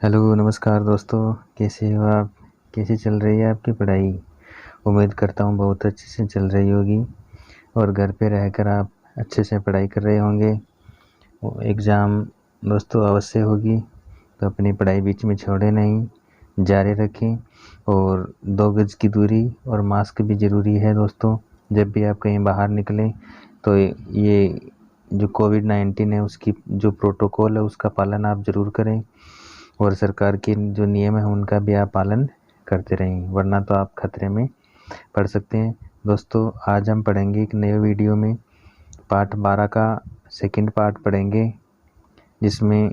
Hello, नमस्कार दोस्तों। कैसे हो आप? कैसी चल रही है आपकी पढ़ाई? उम्मीद करता हूँ बहुत अच्छे से चल रही होगी और घर पे रहकर आप अच्छे से पढ़ाई कर रहे होंगे। एग्ज़ाम दोस्तों अवश्य होगी, तो अपनी पढ़ाई बीच में छोड़े नहीं, जारी रखें। और 2 गज की दूरी और मास्क भी ज़रूरी है दोस्तों। जब भी आप कहीं बाहर निकलें तो ये जो कोविड-19 है उसकी जो प्रोटोकॉल है उसका पालन आप ज़रूर करें और सरकार के जो नियम है उनका भी आप पालन करते रहें, वरना तो आप खतरे में पड़ सकते हैं। दोस्तों आज हम पढ़ेंगे एक नए वीडियो में पाठ 12 का सेकंड पार्ट पढ़ेंगे, जिसमें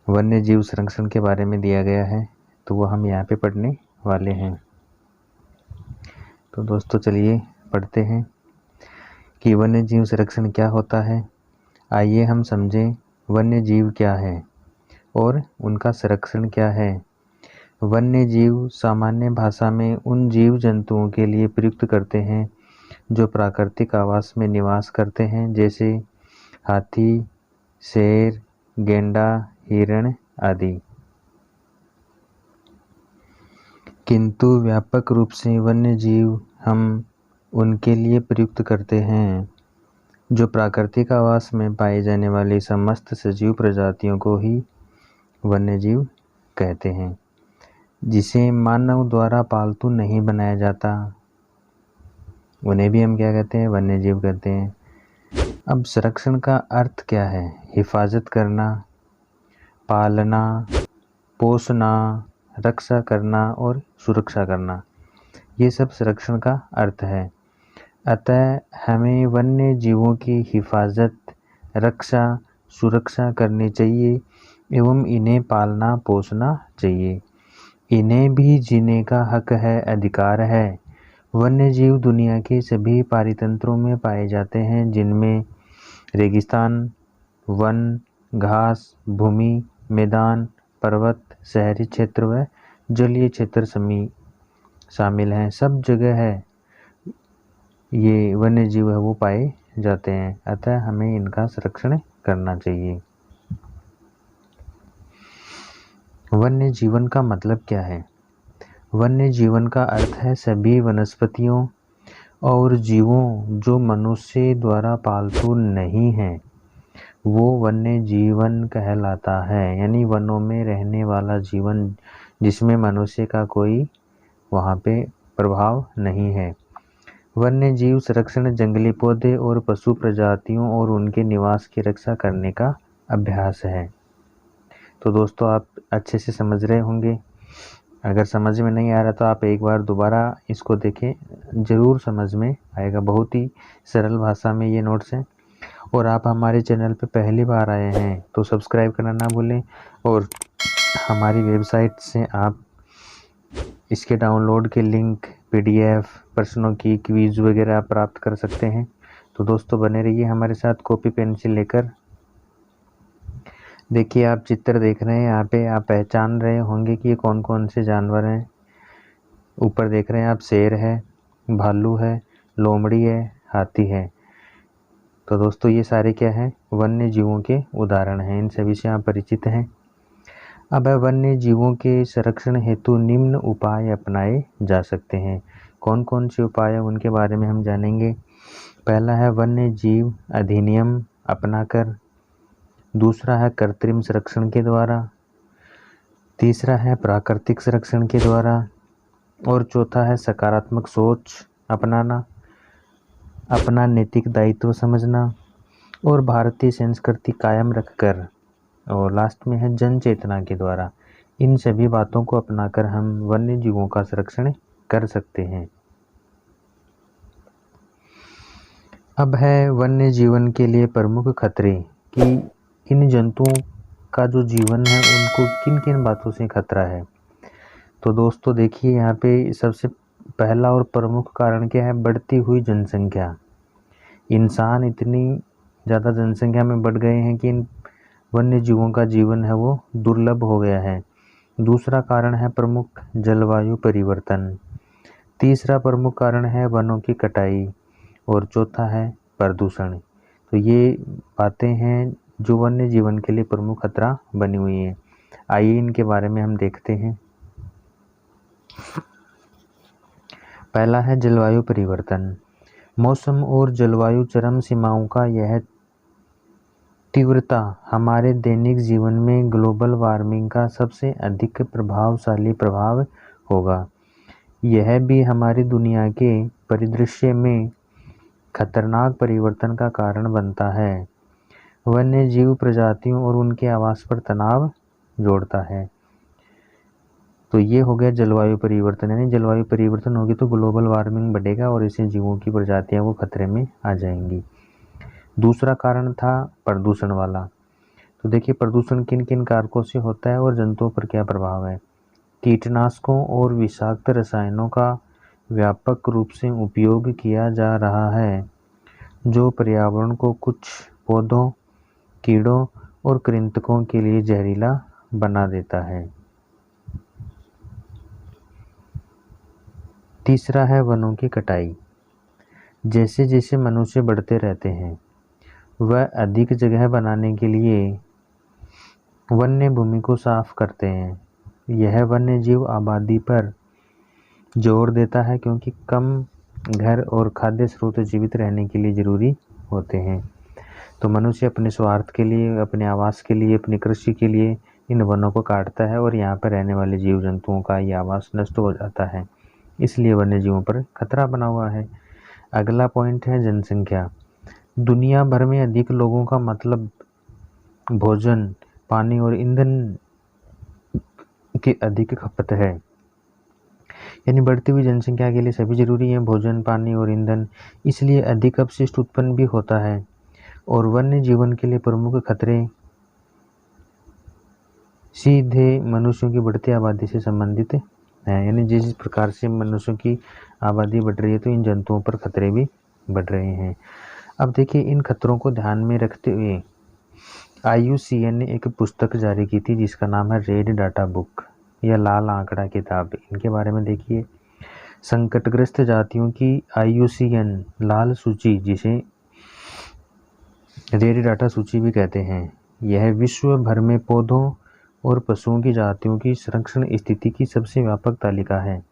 वन्य जीव संरक्षण के बारे में दिया गया है, तो वो हम यहाँ पे पढ़ने वाले हैं। तो दोस्तों चलिए पढ़ते हैं कि वन्य जीव संरक्षण क्या होता है। आइए हम समझें वन्य जीव क्या है और उनका संरक्षण क्या है। वन्य जीव सामान्य भाषा में उन जीव जंतुओं के लिए प्रयुक्त करते हैं जो प्राकृतिक आवास में निवास करते हैं, जैसे हाथी, शेर, गैंडा, हिरण आदि। किंतु व्यापक रूप से वन्य जीव हम उनके लिए प्रयुक्त करते हैं जो प्राकृतिक आवास में पाई जाने वाली समस्त सजीव प्रजातियों को ही वन्य जीव कहते हैं, जिसे मानव द्वारा पालतू नहीं बनाया जाता। उन्हें भी हम क्या कहते हैं? वन्य जीव कहते हैं। अब संरक्षण का अर्थ क्या है? हिफाजत करना, पालना, पोसना, रक्षा करना और सुरक्षा करना, ये सब संरक्षण का अर्थ है। अतः हमें वन्य जीवों की हिफाजत, रक्षा, सुरक्षा करनी चाहिए एवं इन्हें पालना पोसना चाहिए। इन्हें भी जीने का हक है, अधिकार है। वन्य जीव दुनिया के सभी पारितंत्रों में पाए जाते हैं, जिनमें रेगिस्तान, वन, घास भूमि, मैदान, पर्वत, शहरी क्षेत्र व जलीय क्षेत्र शामिल हैं। सब जगह है ये वन्य जीव है वो पाए जाते हैं, अतः हमें इनका संरक्षण करना चाहिए। वन्य जीवन का मतलब क्या है? वन्य जीवन का अर्थ है सभी वनस्पतियों और जीवों जो मनुष्य द्वारा पालतू नहीं हैं, वो वन्य जीवन कहलाता है। यानी वनों में रहने वाला जीवन जिसमें मनुष्य का कोई वहाँ पे प्रभाव नहीं है। वन्य जीव संरक्षण जंगली पौधे और पशु प्रजातियों और उनके निवास की रक्षा करने का अभ्यास है। तो दोस्तों आप अच्छे से समझ रहे होंगे। अगर समझ में नहीं आ रहा तो आप एक बार दोबारा इसको देखें, ज़रूर समझ में आएगा। बहुत ही सरल भाषा में ये नोट्स हैं। और आप हमारे चैनल पे पहली बार आए हैं तो सब्सक्राइब करना ना भूलें और हमारी वेबसाइट से आप इसके डाउनलोड के लिंक, PDF, प्रश्नों की क्विज़ वगैरह प्राप्त कर सकते हैं। तो दोस्तों बने रहिए हमारे साथ कॉपी पेंसिल लेकर। देखिए आप चित्र देख रहे हैं, यहाँ पे आप पहचान रहे होंगे कि ये कौन कौन से जानवर हैं। ऊपर देख रहे हैं आप, शेर है, भालू है, लोमड़ी है, हाथी है। तो दोस्तों ये सारे क्या हैं? वन्य जीवों के उदाहरण हैं। इन सभी से आप परिचित हैं। अब वन्य जीवों के संरक्षण हेतु निम्न उपाय अपनाए जा सकते हैं। कौन कौन से उपाय हैं उनके बारे में हम जानेंगे। पहला है वन्य जीव अधिनियम अपनाकर, दूसरा है कृत्रिम संरक्षण के द्वारा, तीसरा है प्राकृतिक संरक्षण के द्वारा और चौथा है सकारात्मक सोच अपनाना, अपना नैतिक दायित्व समझना और भारतीय संस्कृति कायम रखकर, और लास्ट में है जन चेतना के द्वारा। इन सभी बातों को अपनाकर हम वन्य जीवों का संरक्षण कर सकते हैं। अब है वन्य जीवन के लिए प्रमुख खतरे कि इन जंतुओं का जो जीवन है उनको किन किन बातों से खतरा है। तो दोस्तों देखिए यहाँ पे सबसे पहला और प्रमुख कारण क्या है? बढ़ती हुई जनसंख्या। इंसान इतनी ज़्यादा जनसंख्या में बढ़ गए हैं कि इन वन्य जीवों का जीवन है वो दुर्लभ हो गया है। दूसरा कारण है प्रमुख जलवायु परिवर्तन। तीसरा प्रमुख कारण है वनों की कटाई और चौथा है प्रदूषण। तो ये बातें हैं जो वन्य जीवन के लिए प्रमुख खतरा बनी हुई है। आइए इनके बारे में हम देखते हैं। पहला है जलवायु परिवर्तन। मौसम और जलवायु चरम सीमाओं का यह तीव्रता हमारे दैनिक जीवन में ग्लोबल वार्मिंग का सबसे अधिक प्रभावशाली प्रभाव होगा। यह भी हमारी दुनिया के परिदृश्य में खतरनाक परिवर्तन का कारण बनता है। वन्य जीव प्रजातियों और उनके आवास पर तनाव जोड़ता है। तो ये हो गया जलवायु परिवर्तन, यानी जलवायु परिवर्तन होगी तो ग्लोबल वार्मिंग बढ़ेगा और इससे जीवों की प्रजातियां वो खतरे में आ जाएंगी। दूसरा कारण था प्रदूषण वाला। तो देखिए प्रदूषण किन किन कारकों से होता है और जंतुओं पर क्या प्रभाव है। कीटनाशकों और विषाक्त रसायनों का व्यापक रूप से उपयोग किया जा रहा है, जो पर्यावरण को कुछ पौधों, कीड़ों और कृंतकों के लिए जहरीला बना देता है। तीसरा है वनों की कटाई। जैसे जैसे मनुष्य बढ़ते रहते हैं, वह अधिक जगह बनाने के लिए वन्य भूमि को साफ करते हैं। यह वन्य जीव आबादी पर जोर देता है, क्योंकि कम घर और खाद्य स्रोत जीवित रहने के लिए जरूरी होते हैं। तो मनुष्य अपने स्वार्थ के लिए, अपने आवास के लिए, अपनी कृषि के लिए इन वनों को काटता है और यहाँ पर रहने वाले जीव जंतुओं का ये आवास नष्ट हो जाता है, इसलिए वन्य जीवों पर खतरा बना हुआ है। अगला पॉइंट है जनसंख्या। दुनिया भर में अधिक लोगों का मतलब भोजन, पानी और ईंधन की अधिक खपत है। यानी बढ़ती हुई जनसंख्या के लिए सभी जरूरी है, भोजन, पानी और ईंधन, इसलिए अधिक अपशिष्ट उत्पन्न भी होता है। और वन्य जीवन के लिए प्रमुख खतरे सीधे मनुष्यों की बढ़ती आबादी से संबंधित है। यानी जिस प्रकार से मनुष्यों की आबादी बढ़ रही है तो इन जंतुओं पर खतरे भी बढ़ रहे हैं। अब देखिए इन खतरों को ध्यान में रखते हुए IUCN ने एक पुस्तक जारी की थी जिसका नाम है रेड डाटा बुक या लाल आंकड़ा किताब। इनके बारे में देखिए। संकटग्रस्त जातियों की IUCN लाल सूची, जिसे रेड डाटा सूची भी कहते हैं, यह विश्व भर में पौधों और पशुओं की जातियों की संरक्षण स्थिति की सबसे व्यापक तालिका है।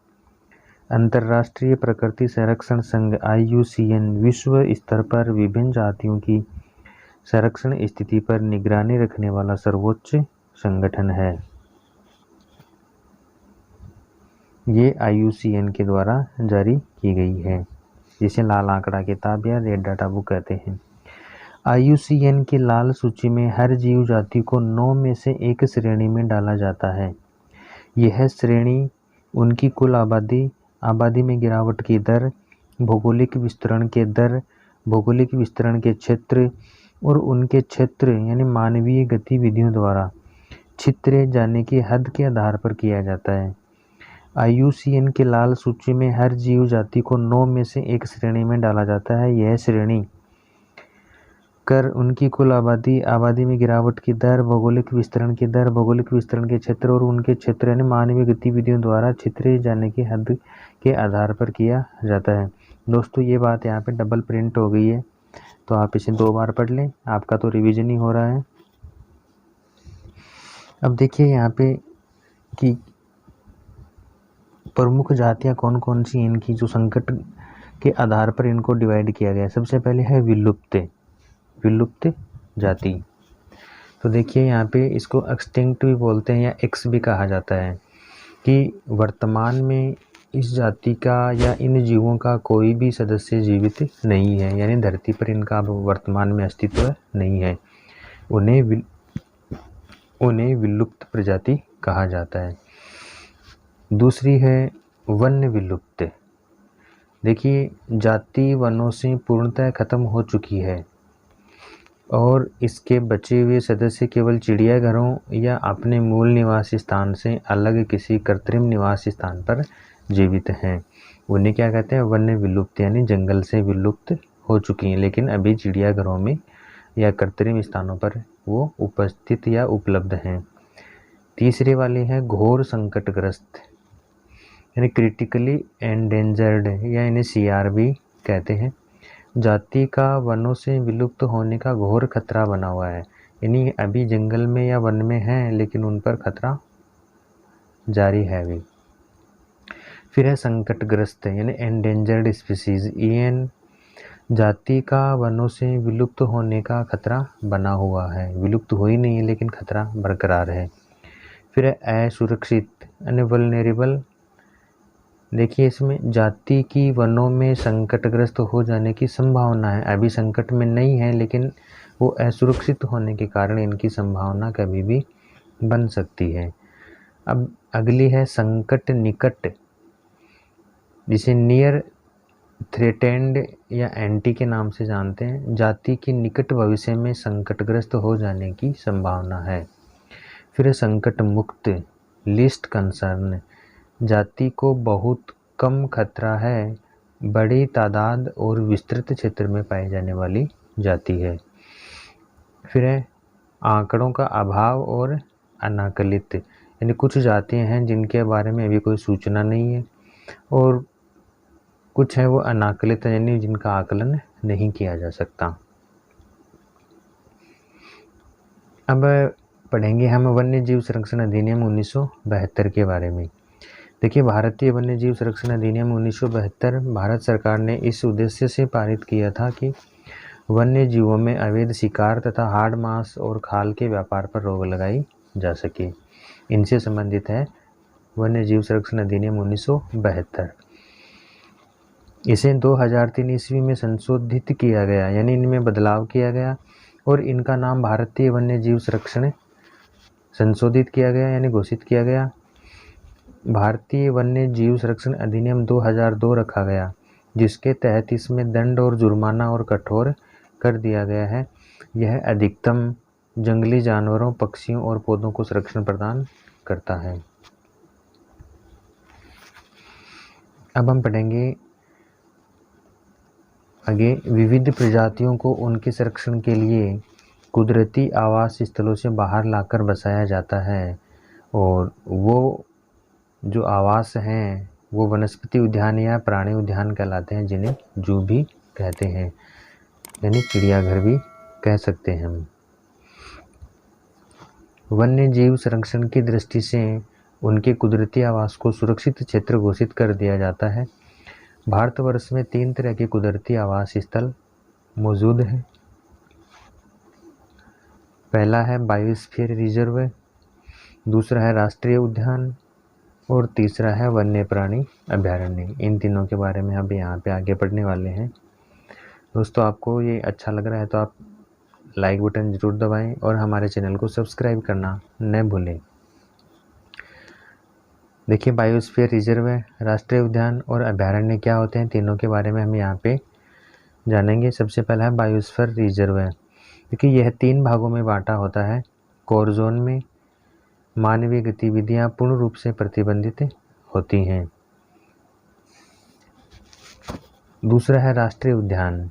अंतर्राष्ट्रीय प्रकृति संरक्षण संघ IUCN विश्व स्तर पर विभिन्न जातियों की संरक्षण स्थिति पर निगरानी रखने वाला सर्वोच्च संगठन है। ये IUCN के द्वारा जारी की गई है, जिसे लाल आंकड़ा किताब या रेड डाटा बुक कहते हैं। IUCN की लाल सूची में हर जीव जाति को 9 में से एक श्रेणी में डाला जाता है। यह श्रेणी उनकी कुल आबादी में गिरावट की दर, भौगोलिक विस्तरण के दर, भौगोलिक विस्तरण के क्षेत्र और उनके क्षेत्र यानी मानवीय गतिविधियों द्वारा छितरे जाने की हद के आधार पर किया जाता है। IUCN की लाल सूची में हर जीव जाति को 9 में से एक श्रेणी में डाला जाता है। यह श्रेणी कर उनकी कुल आबादी में गिरावट की दर, भौगोलिक विस्तरण की दर, भौगोलिक विस्तरण के क्षेत्र और उनके क्षेत्र यानी मानवीय गतिविधियों द्वारा छितरे जाने की हद के आधार पर किया जाता है। दोस्तों ये बात यहाँ पे डबल प्रिंट हो गई है, तो आप इसे 2 बार पढ़ लें, आपका तो रिवीजन ही हो रहा है। अब देखिए यहाँ पे कि प्रमुख जातियाँ कौन कौन सी, इनकी जो संकट के आधार पर इनको डिवाइड किया गया है। सबसे पहले है विलुप्त जाति। तो देखिए यहाँ पे इसको एक्सटिंक्ट भी बोलते हैं या एक्स भी कहा जाता है, कि वर्तमान में इस जाति का या इन जीवों का कोई भी सदस्य जीवित नहीं है, यानी धरती पर इनका वर्तमान में अस्तित्व नहीं है। उन्हें विलुप्त प्रजाति कहा जाता है। दूसरी है वन्य विलुप्त। देखिए जाति वनों से पूर्णतः खत्म हो चुकी है और इसके बचे हुए सदस्य केवल चिड़ियाघरों या अपने मूल निवास स्थान से अलग किसी कृत्रिम निवास स्थान पर जीवित हैं। उन्हें क्या कहते हैं, वन्य विलुप्त, यानी जंगल से विलुप्त हो चुकी हैं लेकिन अभी चिड़ियाघरों में या कृत्रिम स्थानों पर वो उपस्थित या उपलब्ध हैं। तीसरे वाले हैं घोर संकटग्रस्त, यानी क्रिटिकली एंडेंजर्ड या इन्हें CRB कहते हैं। जाति का वनों से विलुप्त होने का घोर खतरा बना हुआ है। यानी अभी जंगल में या वन में हैं लेकिन उन पर खतरा जारी है अभी। फिर है संकटग्रस्त यानी एंडेंजर्ड स्पीसीज, EN जाति का वनों से विलुप्त होने का खतरा बना हुआ है, विलुप्त हो ही नहीं है लेकिन खतरा बरकरार है। फिर है असुरक्षित यानी वल्नरेबल, देखिए इसमें जाति की वनों में संकटग्रस्त हो जाने की संभावना है, अभी संकट में नहीं है लेकिन वो असुरक्षित होने के कारण इनकी संभावना कभी भी बन सकती है। अब अगली है संकट निकट, जिसे नियर थ्रेटेंड या एंटी के नाम से जानते हैं। जाति की निकट भविष्य में संकटग्रस्त हो जाने की संभावना है। फिर संकट मुक्त, लिस्ट कंसर्न, जाति को बहुत कम खतरा है, बड़ी तादाद और विस्तृत क्षेत्र में पाई जाने वाली जाति है। फिर है आंकड़ों का अभाव और अनाकलित, यानी कुछ जातियां हैं जिनके बारे में अभी कोई सूचना नहीं है और कुछ है वो अनाकलित यानी जिनका आकलन नहीं किया जा सकता। अब पढ़ेंगे हम वन्य जीव संरक्षण अधिनियम 1972 के बारे में। देखिए भारतीय वन्य जीव संरक्षण अधिनियम 1972 भारत सरकार ने इस उद्देश्य से पारित किया था कि वन्य जीवों में अवैध शिकार तथा हाड़ मांस और खाल के व्यापार पर रोक लगाई जा सके। इनसे संबंधित है वन्य जीव संरक्षण अधिनियम 1972। इसे 2003 ईस्वी में संशोधित किया गया, यानी इनमें बदलाव किया गया और इनका नाम भारतीय वन्य जीव संरक्षण संशोधित किया गया यानी घोषित किया गया। भारतीय वन्य जीव संरक्षण अधिनियम 2002 रखा गया, जिसके तहत इसमें दंड और जुर्माना और कठोर कर दिया गया है। यह अधिकतम जंगली जानवरों, पक्षियों और पौधों को संरक्षण प्रदान करता है। अब हम पढ़ेंगे आगे, विविध प्रजातियों को उनके संरक्षण के लिए कुदरती आवास स्थलों से बाहर लाकर बसाया जाता है और वो जो आवास हैं वो वनस्पति उद्यान या प्राणी उद्यान कहलाते हैं, जिन्हें जू भी कहते हैं, यानी चिड़ियाघर भी कह सकते हैं हम। वन्य जीव संरक्षण की दृष्टि से उनके कुदरती आवास को सुरक्षित क्षेत्र घोषित कर दिया जाता है। भारतवर्ष में 3 तरह के कुदरती आवास स्थल मौजूद हैं। पहला है बायोस्फीयर रिजर्व, दूसरा है राष्ट्रीय उद्यान और तीसरा है वन्य प्राणी अभयारण्य। इन तीनों के बारे में हम यहाँ पे आगे पढ़ने वाले हैं। दोस्तों आपको ये अच्छा लग रहा है तो आप लाइक बटन जरूर दबाएं और हमारे चैनल को सब्सक्राइब करना न भूलें। देखिए बायोस्फीयर रिजर्व, राष्ट्रीय उद्यान और अभयारण्य क्या होते हैं, तीनों के बारे में हम यहाँ पे जानेंगे। सबसे पहला है बायोस्फीयर रिजर्व। देखिए यह 3 भागों में बांटा होता है। कोर जोन में मानवीय गतिविधियां पूर्ण रूप से प्रतिबंधित होती हैं। दूसरा है राष्ट्रीय उद्यान,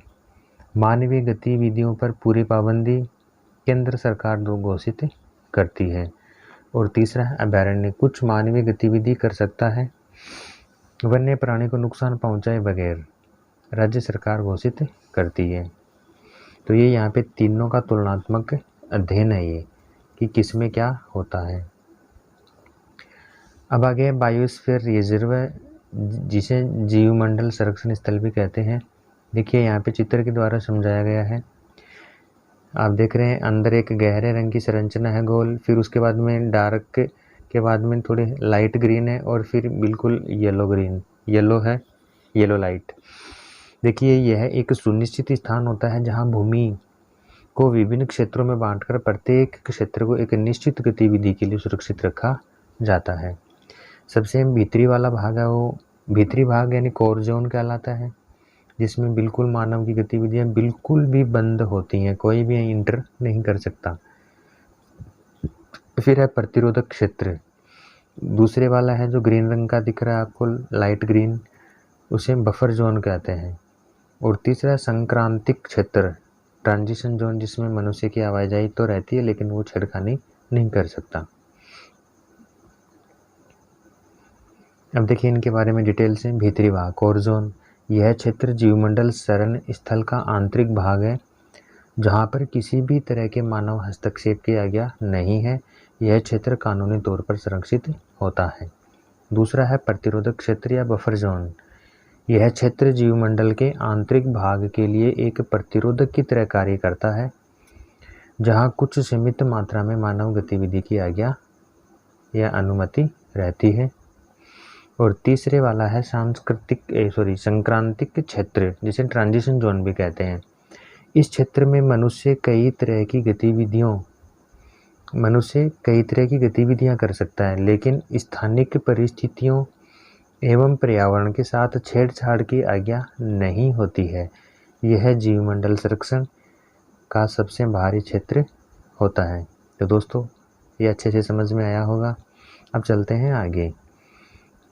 मानवीय गतिविधियों पर पूरी पाबंदी केंद्र सरकार घोषित करती है। और तीसरा है अभयारण्य, कुछ मानवीय गतिविधि कर सकता है, वन्य प्राणी को नुकसान पहुंचाए बगैर राज्य सरकार घोषित करती है। तो ये यहाँ पे तीनों का तुलनात्मक अध्ययन है ये कि किसमें क्या होता है। अब आगे बायोस्फीयर रिजर्व, जिसे जीवमंडल संरक्षण स्थल भी कहते हैं। देखिए यहाँ पे चित्र के द्वारा समझाया गया है। आप देख रहे हैं अंदर एक गहरे रंग की संरचना है गोल, फिर उसके बाद में डार्क के बाद में थोड़ी लाइट ग्रीन है और फिर बिल्कुल येलो ग्रीन, येलो है, येलो लाइट। देखिए यह एक सुनिश्चित स्थान होता है जहाँ भूमि को विभिन्न क्षेत्रों में बांटकर प्रत्येक क्षेत्र को एक निश्चित गतिविधि के लिए सुरक्षित रखा जाता है। सबसे भीतरी वाला भाग है वो भीतरी भाग यानी कोर जोन कहलाता है, जिसमें बिल्कुल मानव की गतिविधियां बिल्कुल भी बंद होती हैं, कोई भी इंटर नहीं कर सकता। फिर है प्रतिरोधक क्षेत्र, दूसरे वाला है जो ग्रीन रंग का दिख रहा है आपको, लाइट ग्रीन, उसे बफर जोन कहते हैं। और तीसरा है संक्रांतिक क्षेत्र, ट्रांजिशन जोन, जिसमें मनुष्य की आवाजाही तो रहती है लेकिन वो छेड़खानी नहीं कर सकता। अब देखिए इनके बारे में डिटेल से। भीतरी भाग कोर जोन, यह क्षेत्र जीवमंडल शरण स्थल का आंतरिक भाग है जहाँ पर किसी भी तरह के मानव हस्तक्षेप की आज्ञा नहीं है। यह क्षेत्र कानूनी तौर पर संरक्षित होता है। दूसरा है प्रतिरोधक क्षेत्र या बफर जोन। यह क्षेत्र जीवमंडल के आंतरिक भाग के लिए एक प्रतिरोधक की तरह कार्य करता है, जहाँ कुछ सीमित मात्रा में मानव गतिविधि की आज्ञा या अनुमति रहती है। और तीसरे वाला है संक्रांतिक क्षेत्र, जिसे ट्रांजिशन जोन भी कहते हैं। इस क्षेत्र में मनुष्य कई तरह की गतिविधियां कर सकता है, लेकिन स्थानिक परिस्थितियों एवं पर्यावरण के साथ छेड़छाड़ की आज्ञा नहीं होती है। यह जीवमंडल संरक्षण का सबसे बाहरी क्षेत्र होता है। तो दोस्तों, ये अच्छे से समझ में आया होगा। अब चलते हैं आगे।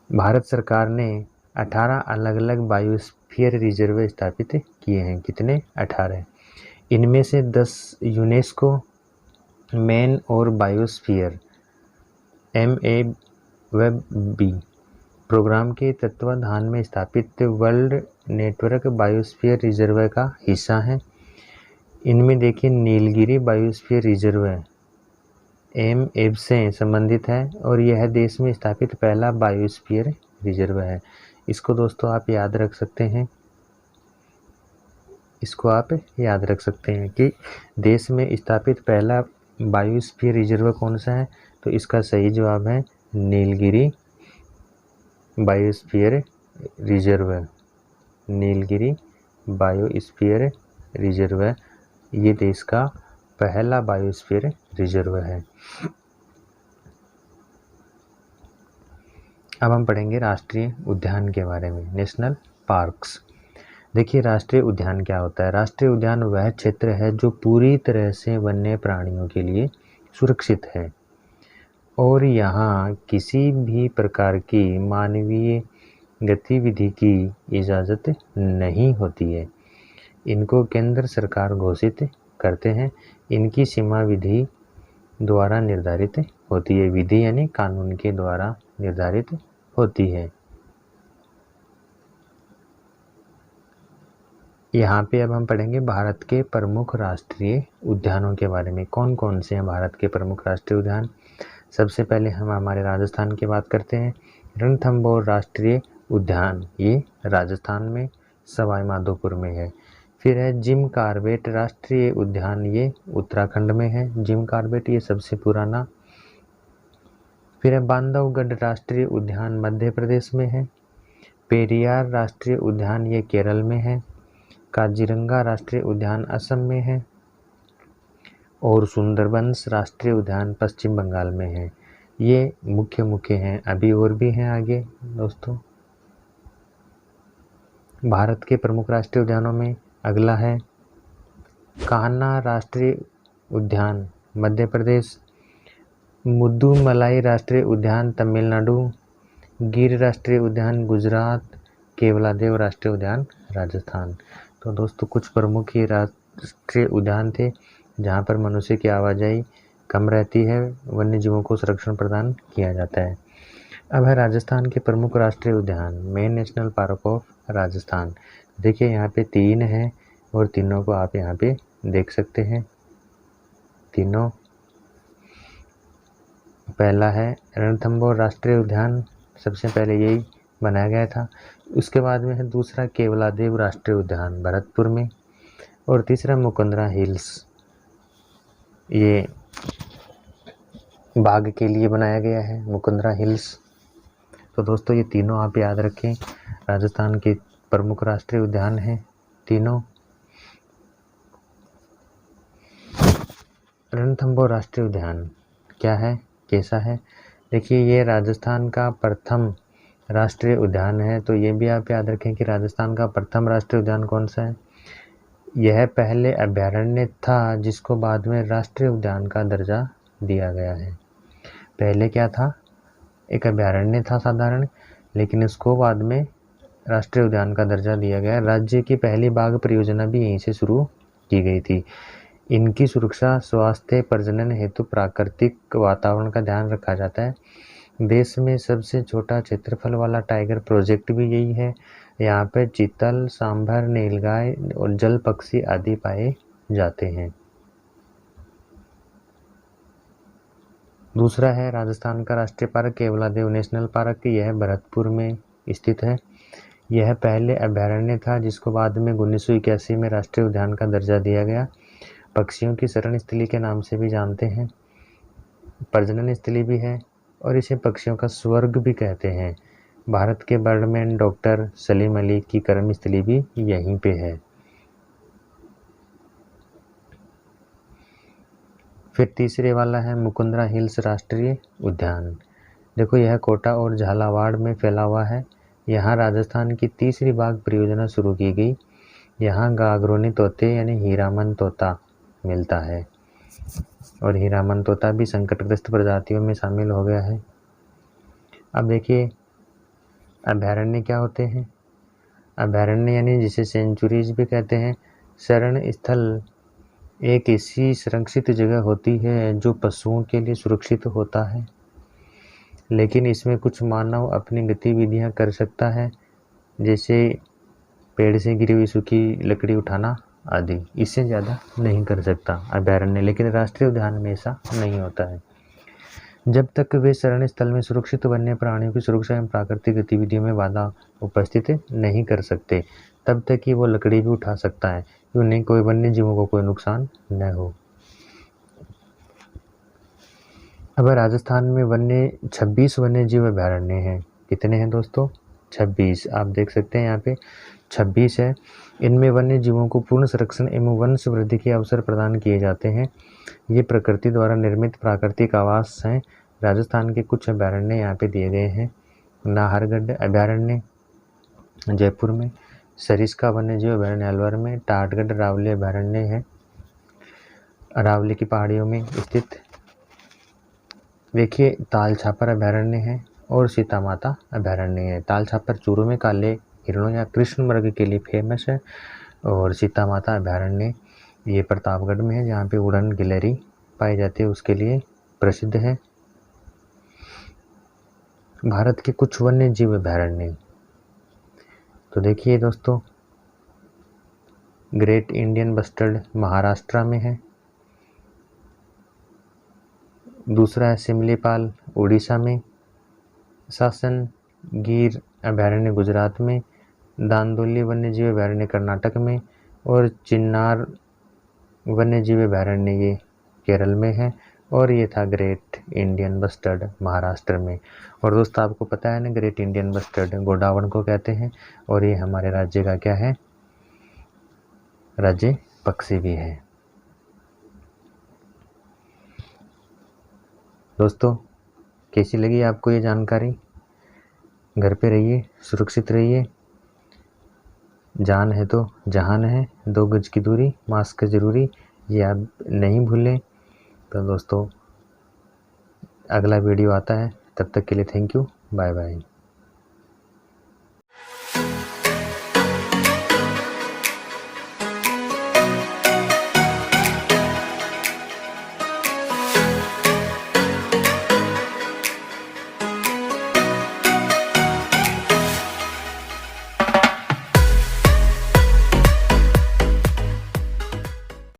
भारत सरकार ने 18 अलग अलग बायोस्फीयर रिजर्व स्थापित किए हैं। कितने? 18। इनमें से 10 यूनेस्को मैन और बायोस्फीयर MABB प्रोग्राम के तत्वाधान में स्थापित वर्ल्ड नेटवर्क बायोस्फीयर रिजर्व का हिस्सा है। इनमें देखिए, नीलगिरी बायोस्फीयर रिजर्व MAB से संबंधित है और यह देश में स्थापित पहला बायोस्फीयर रिजर्व है। इसको दोस्तों आप याद रख सकते हैं। कि देश में स्थापित पहला बायोस्फीयर रिजर्व कौन सा है? तो इसका सही जवाब है Nilgiri biosphere reserve. Nilgiri biosphere reserve ये देश का पहला बायोस्फीयर रिजर्व है। अब हम पढ़ेंगे राष्ट्रीय उद्यान के बारे में, नेशनल पार्क्स। देखिए, राष्ट्रीय उद्यान क्या होता है? राष्ट्रीय उद्यान वह क्षेत्र है जो पूरी तरह से वन्य प्राणियों के लिए सुरक्षित है और यहाँ किसी भी प्रकार की मानवीय गतिविधि की इजाज़त नहीं होती है। इनको केंद्र सरकार घोषित करते हैं। इनकी सीमा विधि द्वारा निर्धारित होती है। विधि यानी कानून के द्वारा निर्धारित होती है। यहाँ पे अब हम पढ़ेंगे भारत के प्रमुख राष्ट्रीय उद्यानों के बारे में। कौन कौन से हैं भारत के प्रमुख राष्ट्रीय उद्यान? सबसे पहले हम हमारे राजस्थान की बात करते हैं। रणथंभौर राष्ट्रीय उद्यान, ये राजस्थान में सवाई माधोपुर में है। फिर है जिम कॉर्बेट राष्ट्रीय उद्यान, ये उत्तराखंड में है। जिम कॉर्बेट ये सबसे पुराना। फिर है बांधवगढ़ राष्ट्रीय उद्यान, मध्य प्रदेश में है। पेरियार राष्ट्रीय उद्यान, ये केरल में है। काजीरंगा राष्ट्रीय उद्यान असम में है और सुंदरबंस राष्ट्रीय उद्यान पश्चिम बंगाल में है। ये मुख्य हैं, अभी और भी हैं आगे दोस्तों। भारत के प्रमुख राष्ट्रीय उद्यानों में अगला है कान्हा राष्ट्रीय उद्यान, मध्य प्रदेश। मुद्दुमलाई राष्ट्रीय उद्यान, तमिलनाडु। गिर राष्ट्रीय उद्यान, गुजरात। केवलादेव राष्ट्रीय उद्यान, राजस्थान। तो दोस्तों, कुछ प्रमुख ही राष्ट्रीय उद्यान थे जहाँ पर मनुष्य की आवाजाही कम रहती है, वन्य जीवों को संरक्षण प्रदान किया जाता है। अब है राजस्थान के प्रमुख राष्ट्रीय उद्यान, main national park of Rajasthan. देखिए, यहाँ पे 3 हैं और तीनों को आप यहाँ पे देख सकते हैं। तीनों, पहला है रणथंभौर राष्ट्रीय उद्यान, सबसे पहले यही बनाया गया था। उसके बाद में है दूसरा केवलादेव राष्ट्रीय उद्यान, भरतपुर में। और तीसरा मुकुंदरा हिल्स, ये बाघ के लिए बनाया गया है, मुकुंदरा हिल्स। तो दोस्तों, ये तीनों आप याद रखें, राजस्थान के प्रमुख राष्ट्रीय उद्यान हैं तीनों। रणथंभौर राष्ट्रीय उद्यान क्या है, कैसा है? देखिए, ये राजस्थान का प्रथम राष्ट्रीय उद्यान है। तो ये भी आप याद रखें कि राजस्थान का प्रथम राष्ट्रीय उद्यान कौन सा है। यह पहले अभयारण्य था जिसको बाद में राष्ट्रीय उद्यान का दर्जा दिया गया है। पहले क्या था? एक अभयारण्य था साधारण, लेकिन इसको बाद में राष्ट्रीय उद्यान का दर्जा दिया गया। राज्य की पहली बाघ परियोजना भी यहीं से शुरू की गई थी। इनकी सुरक्षा, स्वास्थ्य, प्रजनन हेतु प्राकृतिक वातावरण का ध्यान रखा जाता है। देश में सबसे छोटा क्षेत्रफल वाला टाइगर प्रोजेक्ट भी यही है। यहाँ पे चीतल, सांभर, नीलगाय और जल पक्षी आदि पाए जाते हैं। दूसरा है राजस्थान का राष्ट्रीय पार्क केवलादेव नेशनल पार्क। यह भरतपुर में स्थित है। यह पहले अभयारण्य था जिसको बाद में 1981 में राष्ट्रीय उद्यान का दर्जा दिया गया। पक्षियों की शरण स्थली के नाम से भी जानते हैं, प्रजनन स्थली भी है और इसे पक्षियों का स्वर्ग भी कहते हैं। भारत के बर्डमैन डॉक्टर सलीम अली की कर्मस्थली भी यहीं पे है। फिर तीसरे वाला है मुकुंदरा हिल्स राष्ट्रीय उद्यान। देखो यह कोटा और झालावाड़ में फैला हुआ है। यहाँ राजस्थान की तीसरी बाघ परियोजना शुरू की गई। यहाँ गागरोनी तोते यानी हीरामन तोता मिलता है और हीरामन तोता भी संकटग्रस्त प्रजातियों में शामिल हो गया है। अब देखिए अभयारण्य क्या होते हैं। अभयारण्य यानी जिसे सेंचुरीज भी कहते हैं, शरण स्थल एक ऐसी सुरक्षित जगह होती है जो पशुओं के लिए सुरक्षित होता है, लेकिन इसमें कुछ मानव अपनी गतिविधियां कर सकता है, जैसे पेड़ से गिरी हुई सूखी लकड़ी उठाना आदि। इससे ज़्यादा नहीं कर सकता अभयारण्य। लेकिन राष्ट्रीय उद्यान में ऐसा नहीं होता है। जब तक वे शरण स्थल में सुरक्षित वन्य प्राणियों की सुरक्षा एवं प्राकृतिक गतिविधियों में बाधा उपस्थित नहीं कर सकते, तब तक कि वो लकड़ी भी उठा सकता है, उन्हें कोई वन्य जीवों को कोई नुकसान न हो। अब राजस्थान में 26 वन्य जीव अभयारण्य हैं। कितने हैं दोस्तों? 26। आप देख सकते हैं यहाँ पे 26 है। इनमें वन्य जीवों को पूर्ण संरक्षण एवं वंश वृद्धि के अवसर प्रदान किए जाते हैं। ये प्रकृति द्वारा निर्मित प्राकृतिक आवास हैं। राजस्थान के कुछ अभयारण्य यहाँ पे दिए गए हैं। नाहरगढ़ अभयारण्य जयपुर में, सरिस्का वन्य जीव अभयारण्य अलवर में, टाटगढ़ अरावली अभयारण्य है अरावली की पहाड़ियों में स्थित। देखिए ताल छापर अभयारण्य है और सीता माता अभयारण्य है। ताल छापर चूरू में काले हिरणों या कृष्ण मृग के लिए फेमस है और सीता माता अभयारण्य ये प्रतापगढ़ में है, जहाँ पे उड़न गिलहरी पाई जाती है उसके लिए प्रसिद्ध है। भारत के कुछ वन्य जीव अभयारण्य, तो देखिए दोस्तों ग्रेट इंडियन बस्टर्ड महाराष्ट्र में है। दूसरा है सिमलीपाल उड़ीसा में, सासन गिर अभयारण्य गुजरात में, दांदोली वन्यजीव अभयारण्य कर्नाटक में और चिन्नार वन्यजीव अभयारण्य ये केरल में है। और ये था ग्रेट इंडियन बस्टर्ड महाराष्ट्र में। और दोस्तों आपको पता है ना, ग्रेट इंडियन बस्टर्ड गोडावण को कहते हैं और ये हमारे राज्य का क्या है? राज्य पक्षी भी है। दोस्तों कैसी लगी आपको ये जानकारी? घर पे रहिए, सुरक्षित रहिए। जान है तो जहान है, 2 गज की दूरी, मास्क जरूरी, ये आप नहीं भूलें। तो दोस्तों अगला वीडियो आता है, तब तक के लिए थैंक यू, बाय बाय।